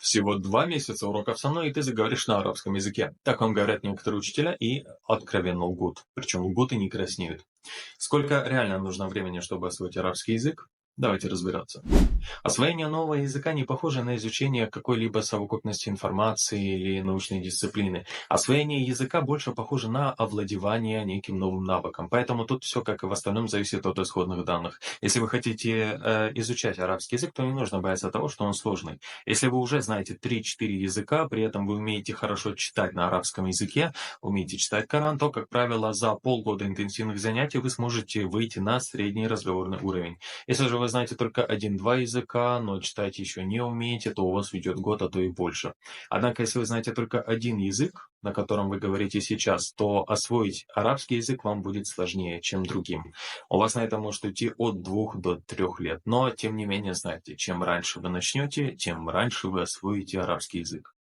Всего 2 месяца уроков со мной, и ты заговоришь на арабском языке. Так вам говорят некоторые учителя и откровенно лгут. Причем лгут и не краснеют. Сколько реально нужно времени, чтобы освоить арабский язык? Давайте разбираться. Освоение нового языка не похоже на изучение какой-либо совокупности информации или научной дисциплины. Освоение языка больше похоже на овладевание неким новым навыком. Поэтому тут все, как и в остальном, зависит от исходных данных. Если вы хотите изучать арабский язык, то не нужно бояться того, что он сложный. Если вы уже знаете 3-4 языка, при этом вы умеете хорошо читать на арабском языке, умеете читать Коран, то, как правило, за полгода интенсивных занятий вы сможете выйти на средний разговорный уровень. Если же вы знаете только 1-2 языка, но читать еще не умеете, то у вас уйдет год, а то и больше. Однако, если вы знаете только один язык, на котором вы говорите сейчас, то освоить арабский язык вам будет сложнее, чем другим. У вас на это может уйти от 2 до 3 лет. Но, тем не менее, знайте, чем раньше вы начнете, тем раньше вы освоите арабский язык.